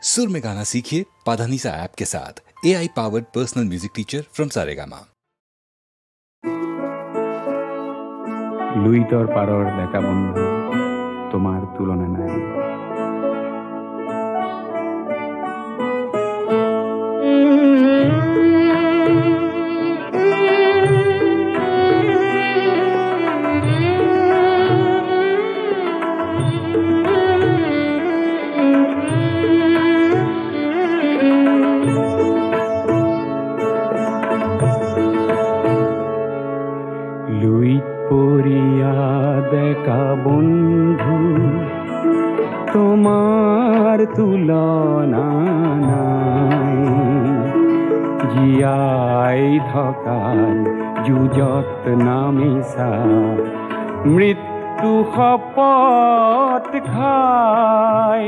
सुर में गाना सीखिए पाधानीसा ऐप के साथ। AI powered personal music teacher from Saregama. লুইতর পারর দেখা বন্ধু তোমার তুলনা নাই। দেখা বন্ধু তোমার তুলনা নাই। জীয়াই থকাৰ যুঁজত নামিছা মৃত্যু শপত খাই।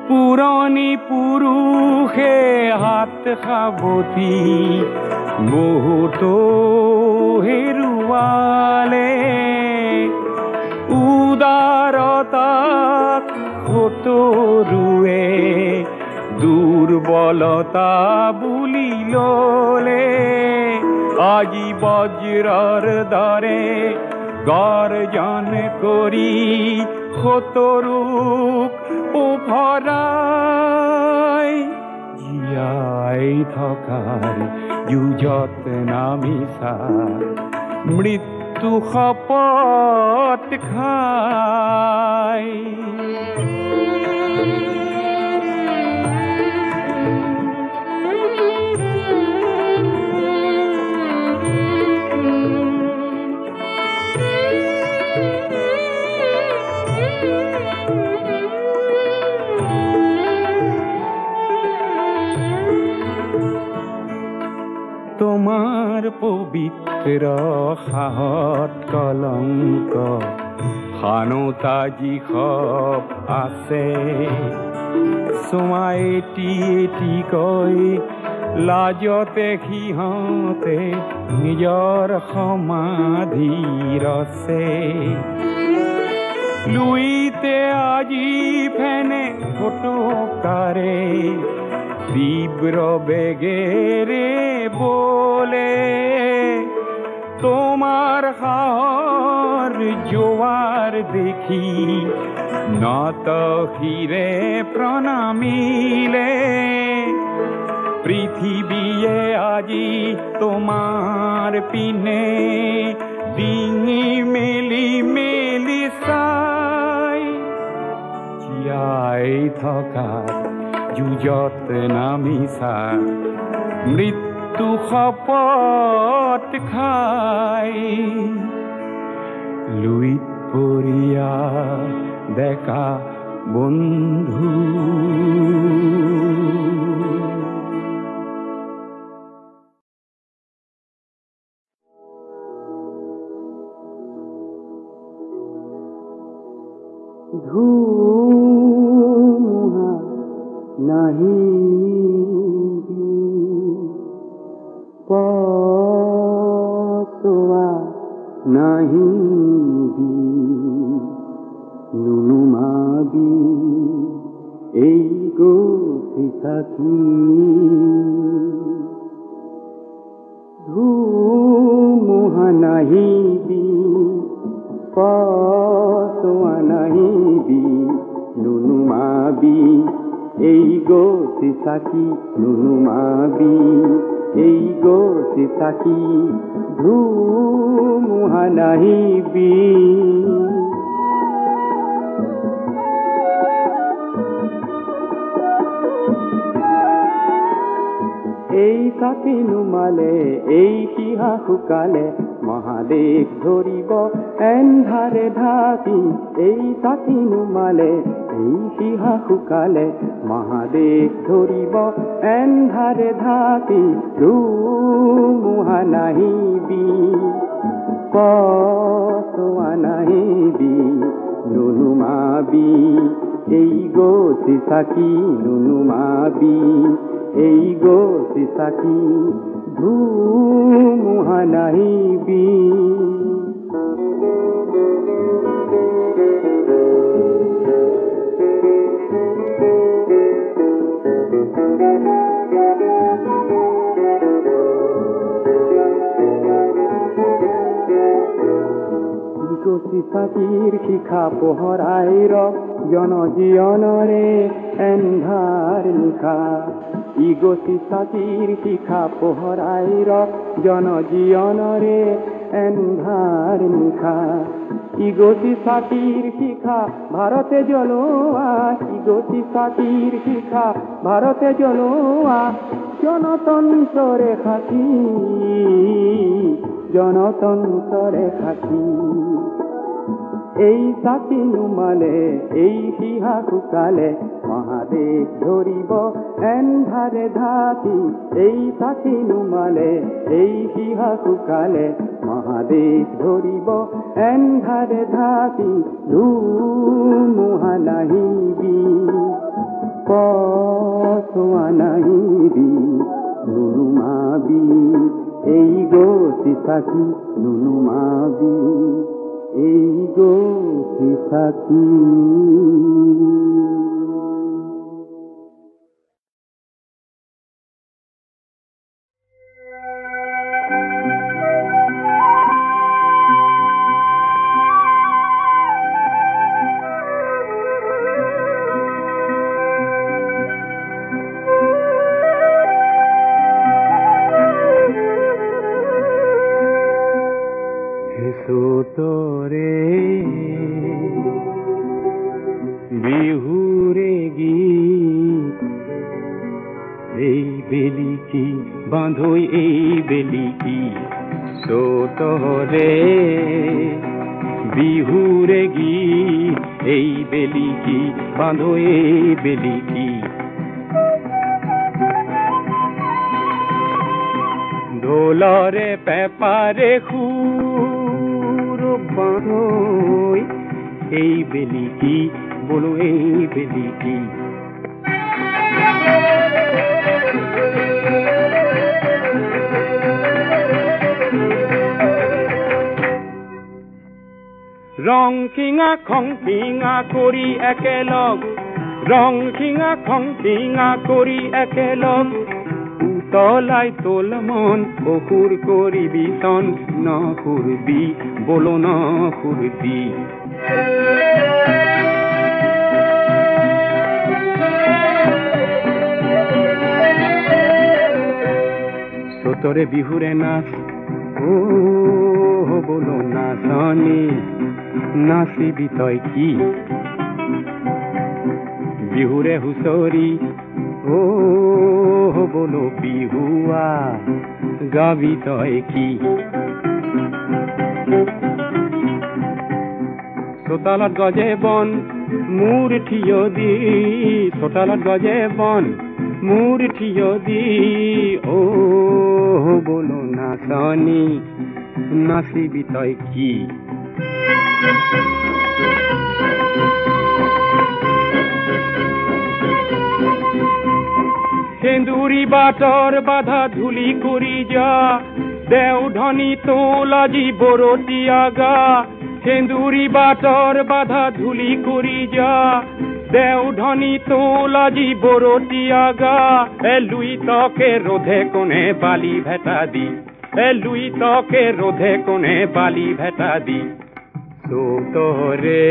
পুৰণি পুৰুষে হাত সাৱটি বহুতো হেৰুৱালে। উদাৰতাক সতৰুৱে দুৰ্বলতা বুলি ল'লে। আজি বজ্ৰৰ দৰে গৰ্জন কৰি সতৰুক ভৰাই। জীয়াই থকাৰ যুঁজত নামিছা মৃত্যু শপত খাই। তোমাৰ পবিত্ৰ সাহত কলংক খানতা যিসব আছে। চোৱা এটি এটিকৈ লাজতে সিহঁতে নিজৰ সমাধি ৰচে। লুইতে আজি ফেনে ফটকাৰে তীব্ৰ বেগেৰে বলে। তোমাৰ সাহৰ জোয়াৰ দেখি নত শিৰে প্ৰণামিলে। পৃথিৱীয়ে আজি তোমাৰ পিনে ডিঙি মেলি মেলি চাই। জীয়াই থকাৰ যুঁজত নামিছা মৃত্যু শপত খাই। লুইত পৰিয়া দেখা বন্ধু ধুমুহা নাহি পছোৱা নাহিবি নুনুমাবি এই গতি থাকি। ধুমুহা নাহিবি পছোৱা নাহিবি নুনুমাবি এই গতি থাকি। নুনুমাবি এই গতি থাকি ধুমুহা নাহিবি। এই চাকি নুমালে এই শিহা শুকালে মহাদেশ ধৰিব এন্ধাৰে ঢাকি। এই চাকি নুমালে এই শিহা শুকালে মহাদেশ ধৰিব এন্ধাৰে ঢাকি। ধুমুহা নাহিবি পছোৱা নাহিবি নুনুমাবি এই গো সিসাকি নুনুমাবি এই গো সিসাকি ধুমুহানাইবি সিসাকির শিখা পোহরাইর জনজীবনরে এন্ধার নিশা ইগো সিসাকির শিখা পোহরাইর জনজীবনরে এন্ধার নিশা ইগো সিসাকির শিখা ভারতে জ্বলোয়া ইগো সিসাকির শিখা ভারতে জ্বলোয়া জনতন্ত্রে খাকি জনতন্ত্রে খাকি এই সাকি নুমালে এই সিহা শুকালে মহাদেশ ধরিব এন্ধারে ধাতি এই সাকি নুমালে এই সিহা শুকালে মহাদেশ ধরিব এন্ধারে ধাতি ধুমুহা নাহিবি পছোয়া নাহিবি নুনুমাবি এই গো সিসাকি নুনুমাবি এই গো সিসাকি তোরে বিহুরে গীত এই বেলি কি বাঁধই এই বেলি কি তোরে বিহুরে গীত এই বেলি কি বাঁধই এই বেলি কি ঢোলরে পেপারে বাঁধই এই বেলি কি বলো এই বেলি কি রং খিঙা খং খিঙা করি একেলগ রং খিঙা খং খিঙা করি একেলগ তলাই তোল মন অকুর করিবি সন ন করবি বলো ন করবি সোতরে বিহুরে নাচ ও বলো নাচনি নাচিবি তই কি বিহুরে হুঁচৰি ও বলো বিহুয়া গাবি তই কি চোতালত গজে বন মূৰ থিয় দি চোতালত গজে বন মূৰ থিয় দি ও বলো নাচনি নাচিবি তই কি সেন্দুৰি বাটৰ বাধা ধূলি কৰি যা দেও ধনী তোলাজি বৰতীয়া গা সেন্দুৰি বাটৰ বাধা ধূলি কৰি যা দেও ধনী তোলাজি বৰতীয়া গা লুই তকে রোধে কোনে বালি ভেটা দি লুই তকে রোধে কোনে বালি ভেটা দি তোরে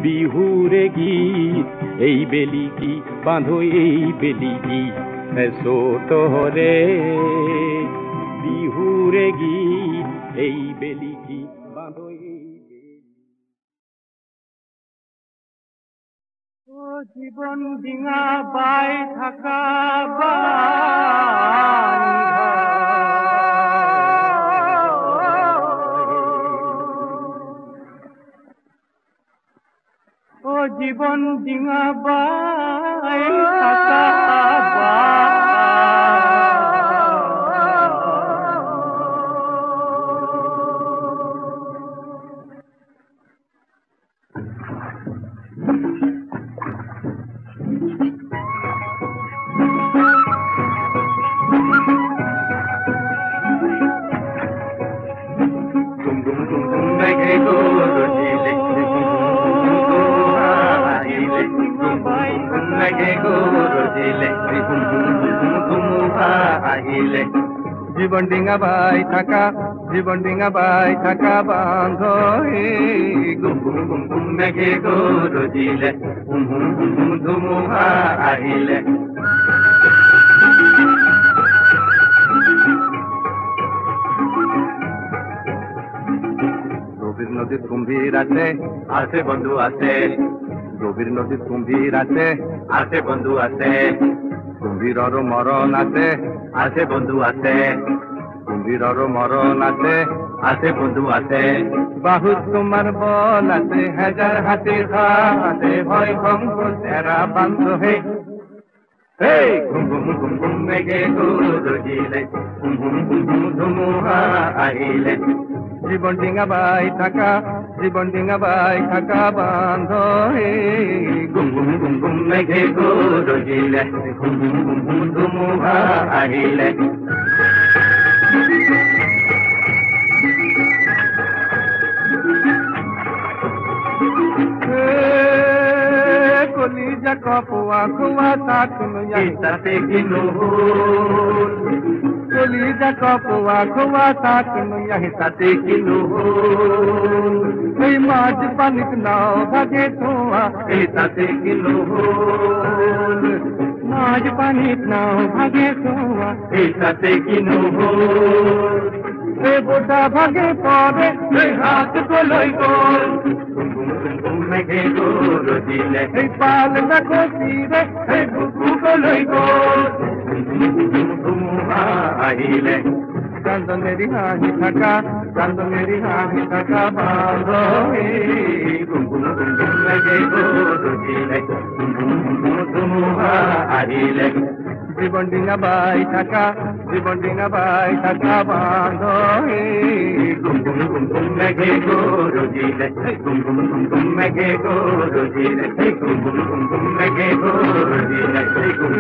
বিহুরে গীত এই বেলি কি বাঁধো এই বেলি কি তোরে বিহুরে গীত এই বেলি কি বাঁধো এই বেলি ও জীবন ডিঙা বাই থাকা ও জীবন ডিঙা বাই থাকা রজিলে আহিলে লাগে গো রজিলে আহিলে জীবন ডিঙা বাই থাকা বান্ধ গুম গুম গুম গুম মেঘে গো রজিলে ধুমুহা আহিলে গভীর নদীর কুম্ভীর আছে বন্ধু আছে গভীর নদীর কুম্ভীর আছে বন্ধু আছে কুম্ভীরর মরণ আছে বন্ধু আছে কুম্ভীরর মরণ আছে বন্ধু আছে বাহু তোমার বল আছে হাজার হাতে আছে ভয় ভঙ্গ তেরা বান্ধ হে ঘুম ঘুম ঘুম ঘুম মেঘে গো রজিলে ধুমুহা আহিলে জীবন ডিঙা বাই থাকা বান্ধ হে গুম গুম গুম গুম মেঘে গো রজিলে ধুমুহা আহিলে কলিজা কপোয়া খোয়া তাকুন ইয়াতে কিনো কলিজা কপোয়া খোয়া তাকুন ইয়াতে কিনো এই মাঝ পানিত নাও ভাগে ধোয়া এটাতে কিনো মাঝ পানিত নাও ভাগে ধোয়া এটাতে কিনো বোটা ভাগে পরে হাত তোলই গোল মেঘে গো রজিলে পাল দেখো তীরে বুকু গোলই গোল ধুমুহা আহিলে চান্দনেরি হাহি থাকা বান্ধ গুম গুম গুম গুম মেঘে গো রজিলে ধুমুহা আহিলে জীবন ডিঙা বাই থাকা বান্ধ গুম গুম গুম গুম মেঘে গো রজিলে গুম গুম গুম গুম মেঘে গো রজিলে গুম গুম গুম গুম মেঘে গো রজিলে গুম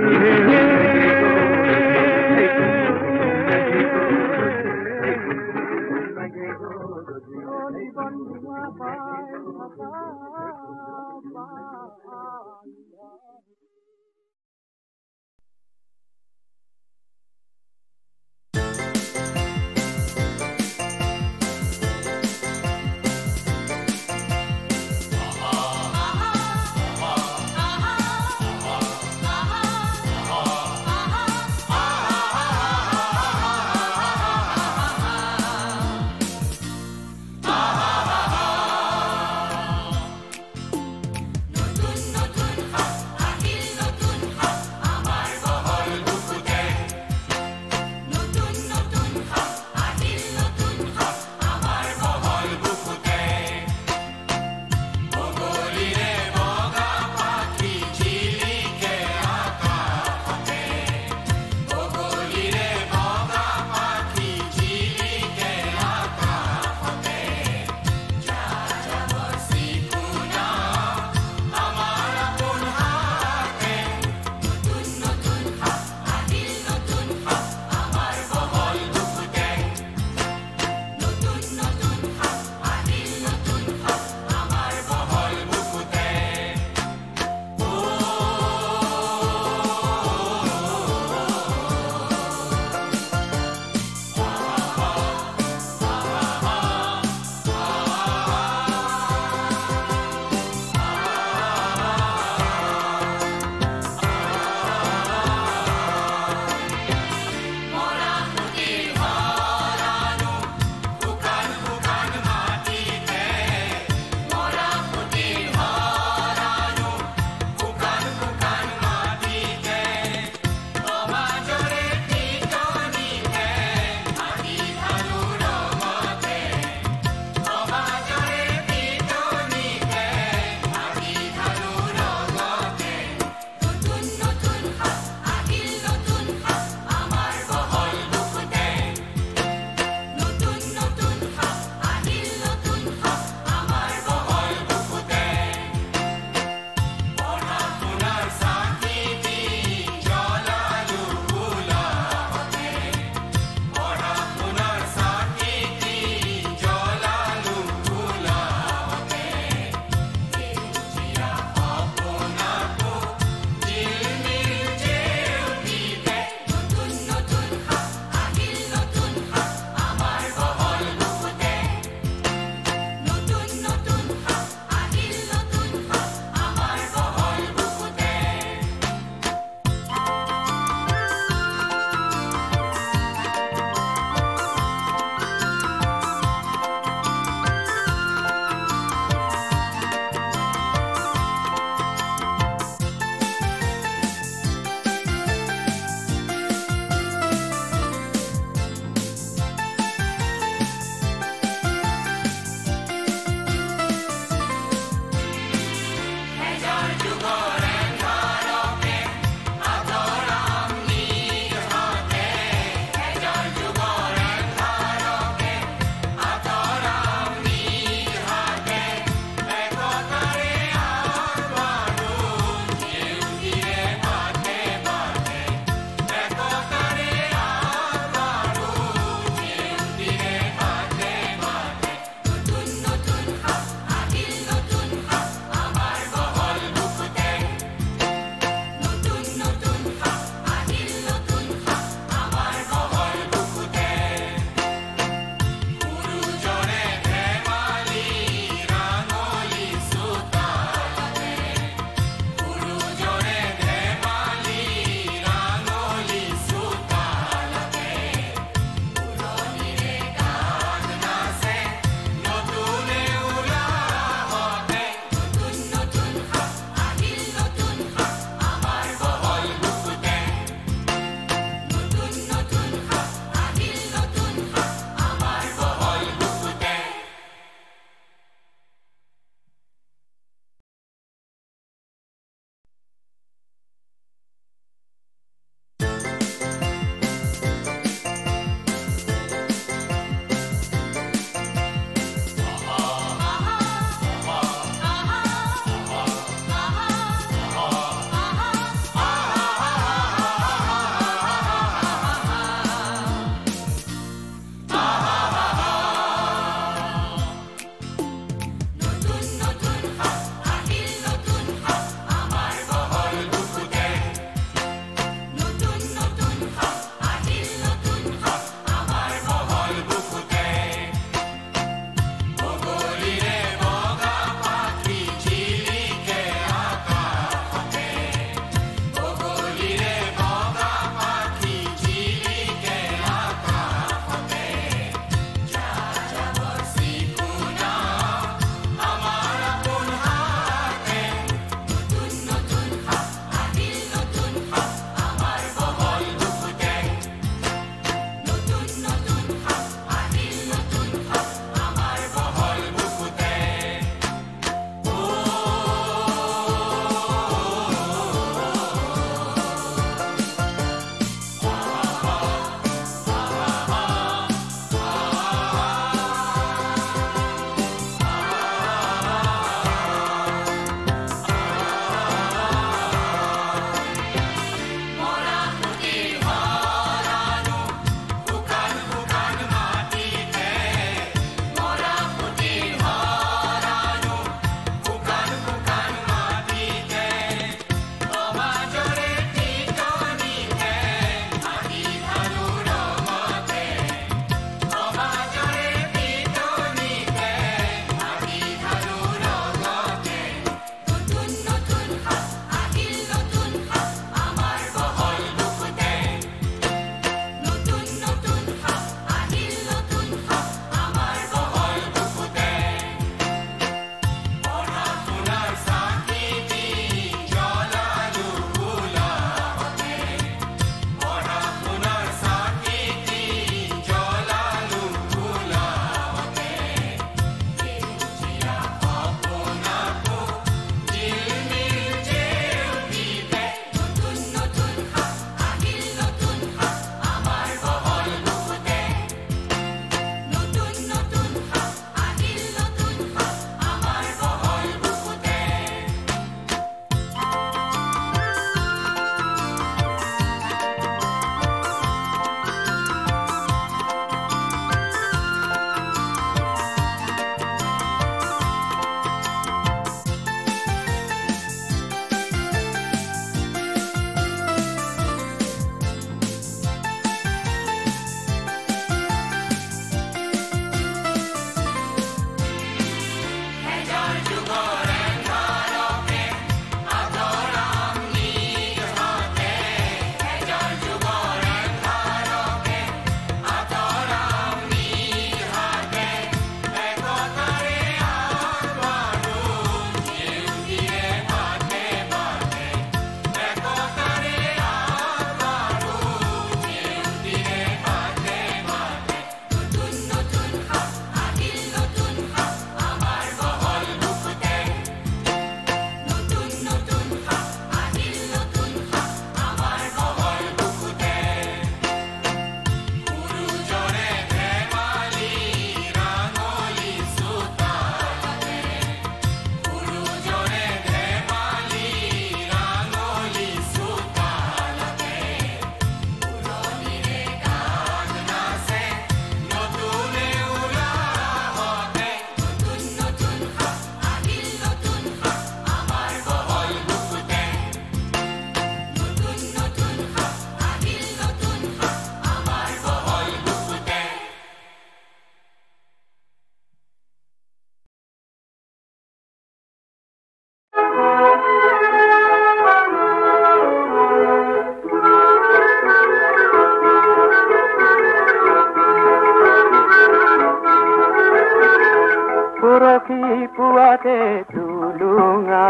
পুৱাতে তুলুঙা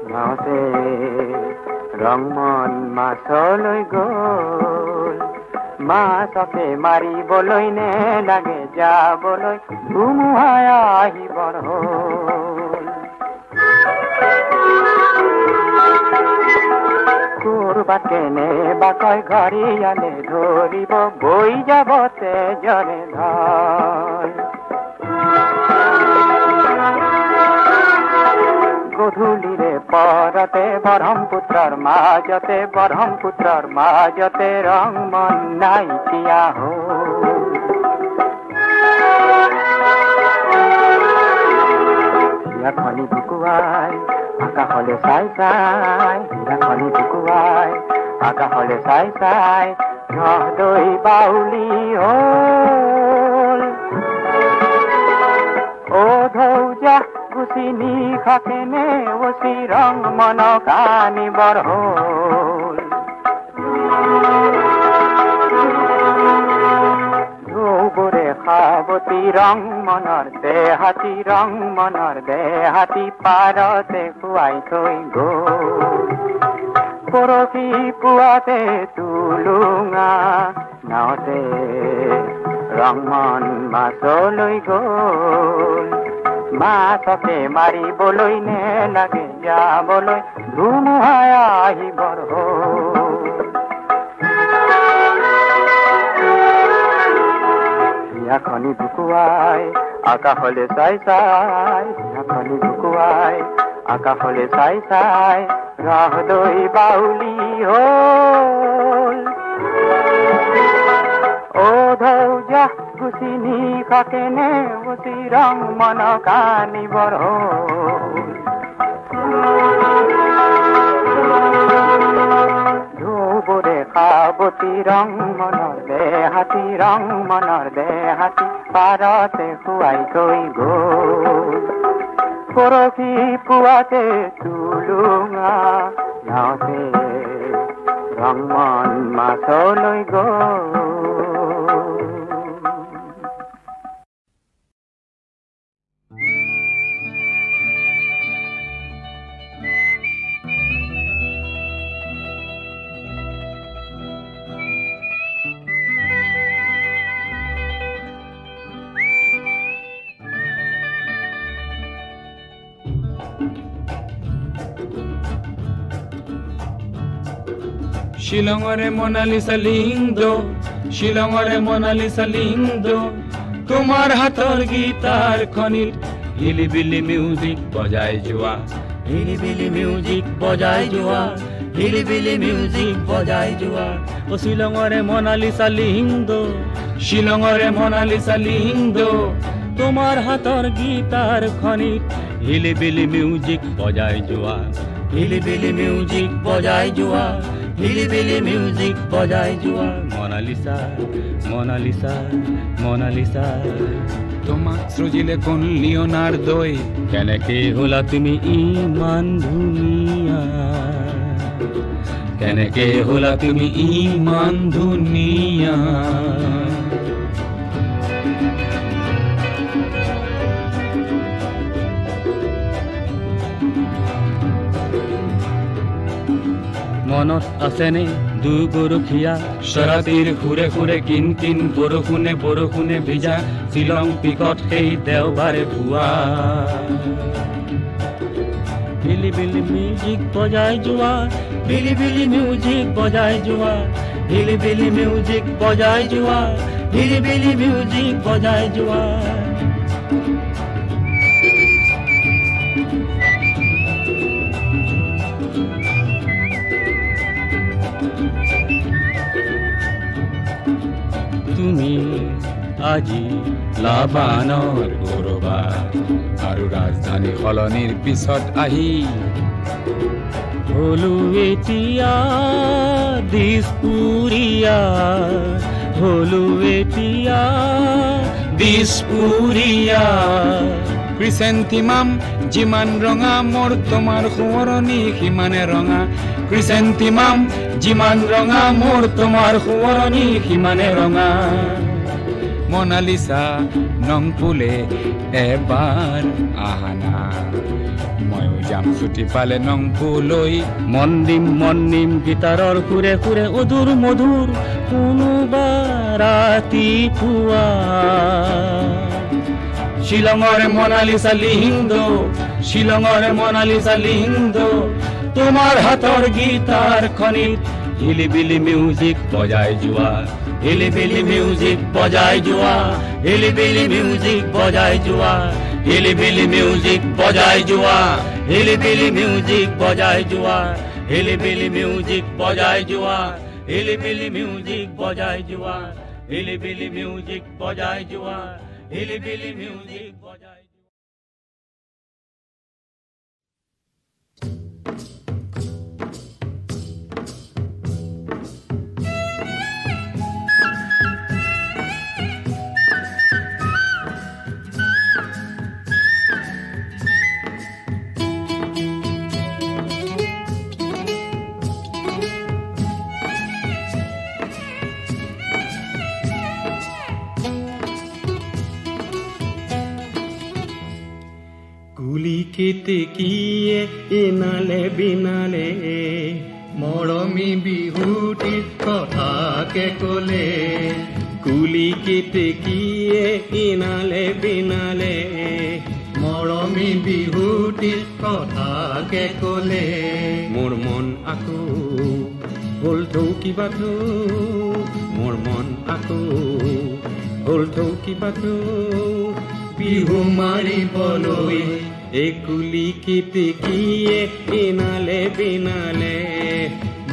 নাওতে ৰংমন মাছলৈ গ'ল মাছকে মাৰিবলৈ নে লাগে যাবলৈ ধুমুহাই আহিবৰ হ'ল কৰবাত কেনেবাকৈ ঘৰিয়ালে ধৰিব বৈ যাব তেজৰে ঢল গধূলিৰে পৰতে ব্ৰহ্মপুত্ৰৰ মাজতে ৰংমন নাইকিয়া হ'ল হিয়াখনি বুকুৱাই আকাশলে চাই চাই হিয়াখনি বুকুৱাই আকাশলে চাই চাই নদৈ বাউলি হ'ল ও ধৌজা গুচি নিশাকেনে অচি ৰংমনক আনিবৰ হ'ল ধৌবৰে সাৱতী ৰংমনৰ দেহাতী পাৰতে খুৱাই থৈ গ'ল পৰহি পুৱাতে তুলুঙা নাওতে ৰংমন মাছলৈ গ'ল মাছকে মাৰিবলৈ নে লাগে যাবলৈ ধুমুহাই আহিবৰ হ'ল হিয়াখনি বুকুৱাই আকাশলে চাই চাই হিয়াখনি বুকুৱাই আকাশলে চাই চাই নদৈ বাউলি হ'ল ও ধৌজা গুচি নিশাকেনে অচি ৰংমনক আনিবৰ হ'ল ধৌবৰে সাৱতী ৰংমনৰ দেহাতী পাৰতে খুৱাই থৈ গ'ল পৰহি পুৱাতে তুলুঙা নাওতে ৰংমন মাছলৈ গ'ল শিলঙৰে মনালিছা লিংদো তোমাৰ হাতৰ গীতাৰ খনিত হিলিবিলি মিউজিক বজাই যোৱা ও শিলঙৰে মনালিছা লিংদো তোমাৰ হাতৰ গীতাৰ খনিত হিলিবিলি মিউজিক বজাই যোৱা হিলিবিলি মিউজিক বজাই যোৱা মনালিছা তোমাক সৃজিলে কোন লিওনাৰ্দই কেনেকে হলা তুমি ইমান ধুনীয়া মনত আছেনে দুগৰখীয়া শৰাতিৰ সুৰে কিন বৰষুণে ভিজা শ্বিলং পিকত সেই দেওবাৰে পুৱা হিলিবিলি মিউজিক বজাই যোৱা হিলিবিলি মিউজিক বজাই যোৱা তুমি আজি লাবানৰ গৌৰৱাত আৰু ৰাজধানী সলনিৰ পিছত আহি হলো এতিয়া দিছপুৰীয়া ক্ৰিচেণ্টিমাম যিমান ৰঙা মোৰ তোমাৰ সোঁৱৰণি সিমানে ৰঙা ক্ৰিচেণ্টিমাম যিমান ৰঙা মোৰ তোমাৰ সোঁৱৰণি সিমানে ৰঙা মনালিসা নংপুলে এবাৰ আহানা ময়ো যাম ছুটি পালে নংপুলৈ মন দিম গীটাৰৰ সুৰে সুৰে অধুৰ মধুৰ কোনোবা ৰাতিপুৱা শিলঙৰ মনালিসা লিহিন্দ তোমাৰ হাতৰ গীটাৰ খনিত হিলিবিলি মিউজিক বজাই যোৱা হিলিবিলি মিউজিক বজাই যোৱা হিলিবিলি মিউজিক বজাই যোৱা হিলিবিলি মিউজিক বজাই যোৱা হিলিবিলি মিউজিক বজাই যোৱা হিলিবিলি মিউজিক বজাই যোৱা হিলিবিলি মিউজিক বজাই যোৱা হিলিবিলি মিউজিক বজাই যোৱা হিলিবিলি মিউজিক বজাই কেতেকীয়ে ইনালে বিনালে মৰমী বিহুটিৰ কথাকে কলে কুলি কেতেকীয়ে ইনালে বিনালে মৰমী বিহুটিৰ কথাকে কলে মোৰ মন আকৌ হ'ল কিবাটো মোৰ মন আকৌ হ'ল কিবাটো বিহু মাৰিবলৈ একুলি কেতেকীয়ে ইনালে বিনালে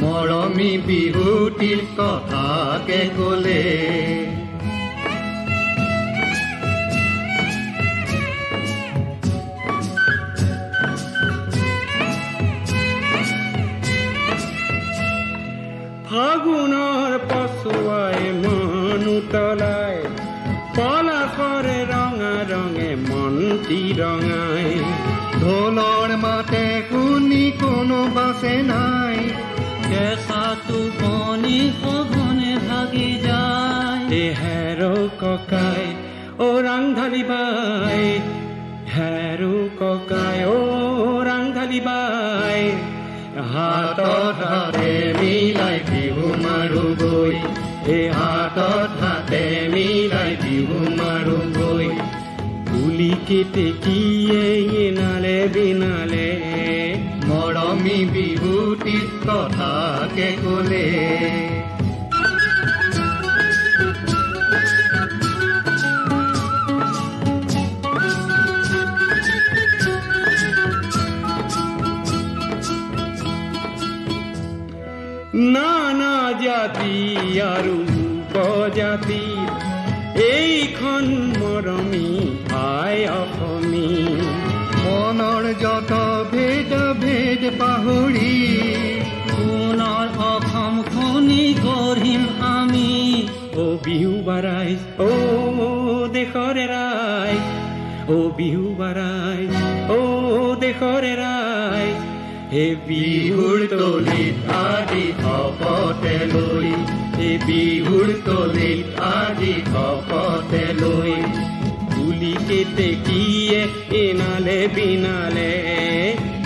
মৰমী বিহুটিৰ কথাকে কলে ফাগুনৰ পছুৱাই মনুতলাই পলাশৰে ৰঙা ৰঙে মন্তি ৰঙাই ঢোলৰ মাতে শুনি কোনো বাছে নাই কেঁচাটো পনি সঘনে ভাগি যায় হেৰো ককাই অ ৰাংঢালি বাই হেৰো ককাই অ ৰাংঢালি বাই হাতত হাতে মিলাই বিহু মাৰো গৈ হাতত হাতে মিলাই বিহু মাৰো গৈ কুলি কেতেকীয়ে ইনালে বিনালে মৰমী বিহুটিৰ কথাকে কলে নানা জাতি আৰু উপজাতি এইখন মৰমী আই অসমী মনৰ যত ভেদ ভেদ পাহৰি সোণৰ অসম খনি গঢ়িম আমি অ বিহু বাৰাইজ অ দেশৰে ৰাইজ অ বিহু বাৰাইজ অ দেশৰে ৰাইজ হে বিহুৰ তলিত আদি শপতে লৈ হে বিহুৰ তলিত আদি শপতে লৈ কুলি কেতেকীয়ে ইনালে বিনালে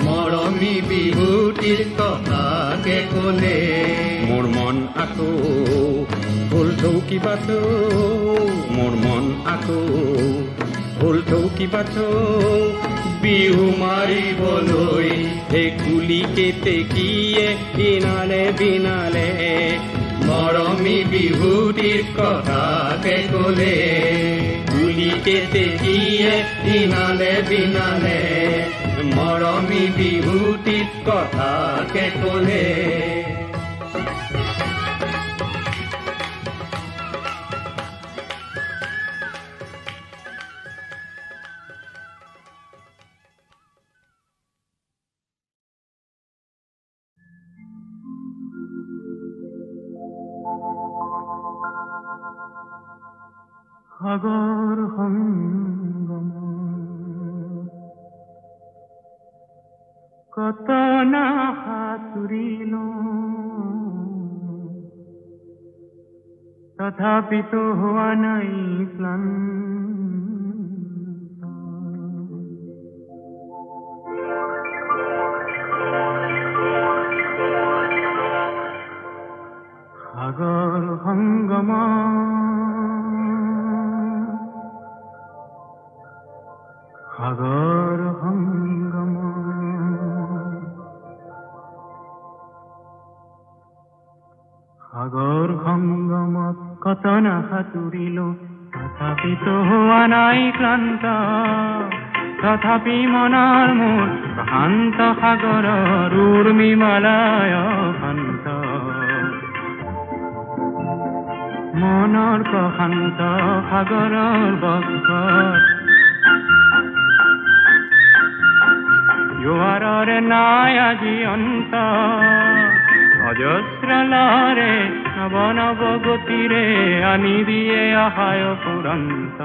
মৰমী বিহুটিৰ কথাকে কলে মোৰ মন আকৌ হ'ল কিবাটো মোৰ মন আকৌ হ'ল কিবাটো বিহু মাৰিবলৈ হে কুলি কেতেকীয়ে ইনালে বিনালে মৰমী বিহুটিৰ কথাকে কলে কুলি কেতেকীয়ে ইনালে বিনালে মৰমী বিহুটিৰ কথাকে কলে সাগৰ সংগম কত না সাঁতুৰিলো তথাপিতো হোৱা নাই ক্লান্ত। সাগৰ সংগম সাগৰ সংগম সাগৰ সংগমত কত না সাঁতুৰিলো তথাপিতো হোৱা নাই ক্লান্ত। তথাপি মনৰ মোৰ প্ৰশান্ত সাগৰৰ উৰ্মিমালায় শান্ত। মনৰ প্ৰশান্ত সাগৰৰ বক্ষত জোৱাৰৰে নাই আজি অন্ত। অজস্ৰ লহৰে নৱ নৱ গতিৰে আনি দিয়ে আহায় পুৰন্ত।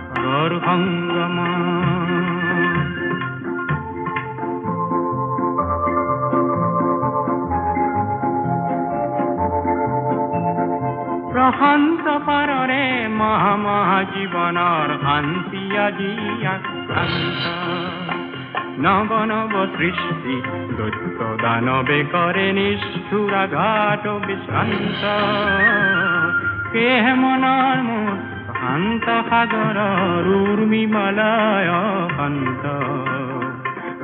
সাগৰ সংগম প্ৰশান্ত পাৰৰে মহা মহা জীৱনৰ শান্তি আজি আক্ৰান্ত। নৱ নৱ সৃষ্টি দৈত্য দানৱে কৰে নিষ্ঠুৰ আঘাত বিশ্ৰান্ত। কেহে মনৰ মোৰ শান্ত সাগৰৰ উৰ্মিমালায় শান্ত।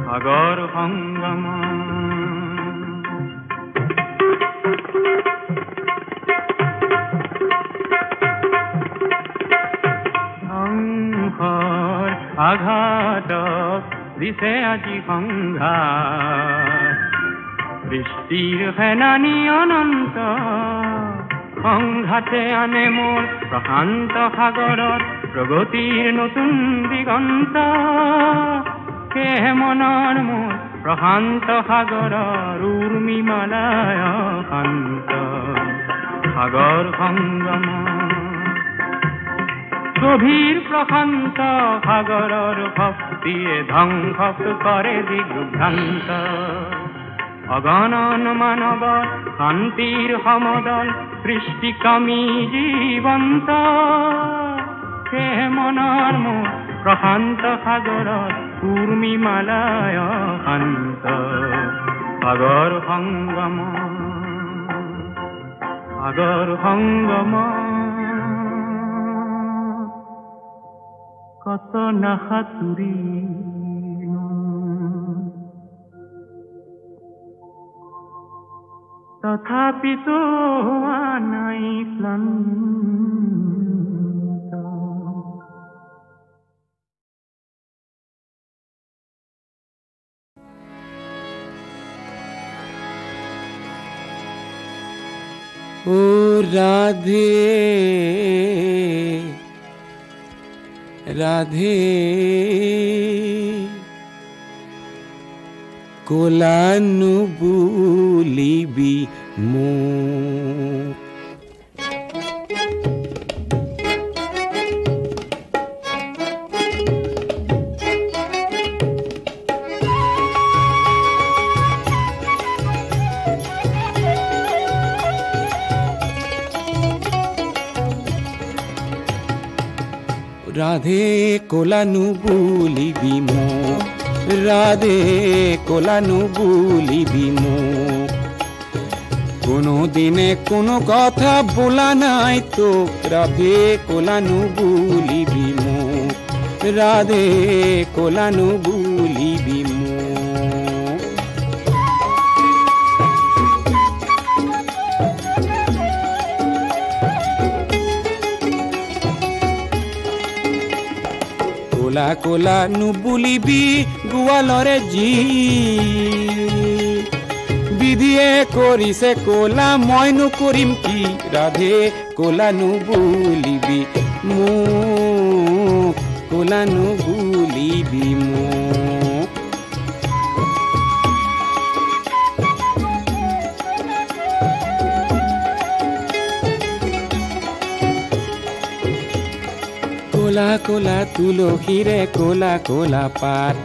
সাগৰ সংগম সংঘৰ আঘাতক দিছে আজি সংঘাত। বৃষ্টিৰ সেনানী অনন্ত সংঘাতে আনে মোৰ প্ৰশান্ত সাগৰত প্ৰগতিৰ নতুন দিগন্ত। কেহে মনৰ মোৰ প্ৰশান্ত সাগৰৰ উৰ্মিমালায় শান্ত। সাগৰ সংগম গভীৰ প্ৰশান্ত সাগৰৰ ভক্তিয়ে ধ্বংস কৰে দিগ্ভ্ৰান্ত। অগণন মানৱৰ শান্তিৰ সমদল সৃষ্টিকামী জীৱন্ত। সেয়ে মনৰ মোৰ প্ৰশান্ত সাগৰৰ উৰ্মিমালায় শান্ত। সাগৰ সংগম সাগৰ সংগম কত না সাঁতুৰিলো তথাপিতো হোৱা নাই ক্লান্ত। ও রাধে রাধে কোলানু বুলিবি মোক। রাধে কোলানু বুলিবি মোক, রাধে কোলানু বুলিবি মোক। কোনো দিনে কোনো কথা বলা নাই তো, রাধে কোলানু বুলিবি মোক, রাধে কোলানু বুলিবি মোক। কোলা কোলা নুবুলিবি গোৱালৰে জি, বিধিয়ে কৰিছে কোলা মইনো কৰিম কি, ৰাধে কোলা নুবুলিবি মোক, কোলা নুবুলিবি মোক। কোলা কোলা তুলসীৰে কোলা কোলা পাত,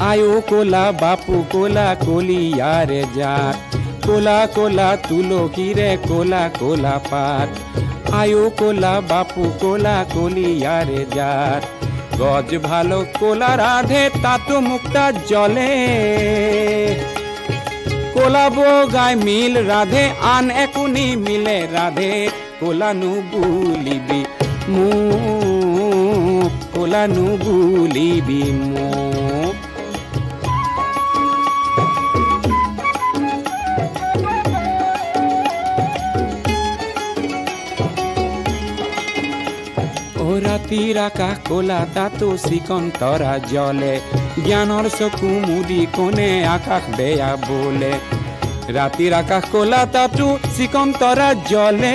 আয়ো কোলা বাপু কোলা কলিয়াৰে জাত, কোলা কোলা তুলসীৰে কোলা কোলা পাত আয়ো কোলা বাপু কোলা কলিয়ারে জাত গজ ভালো কোলা রাধে তাতো মুক্তা জলে কোলা বগাই মিল রাধে আন একুনি মিলে রাধে কোলানু বুলিবি মোক কোলানু বুলিবি মোক ৰাতিৰ আকাশ কোলা তাতো চিকন তৰা জলে জ্ঞানৰ চকু মুদি কোনে আকাশ বেয়া বোলে ৰাতিৰ আকাশ কোলা তাতো চিকন তৰা জলে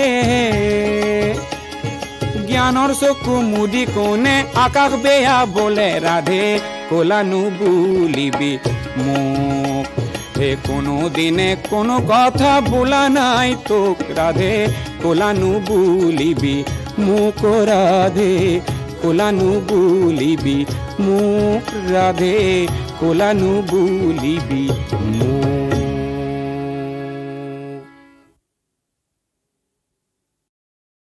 জ্ঞানৰ চকু মুদি কোনে আকাশ বেয়া বোলে ৰাধে কোলানু বুলিবি মোক হে কোনো দিনে কোনো কথা বোলা নাই তোক ৰাধে কোলানু বুলিবি মোক ৰাধে কোলানু বুলিবি মোক ৰাধে কোলানু বুলিবি মোক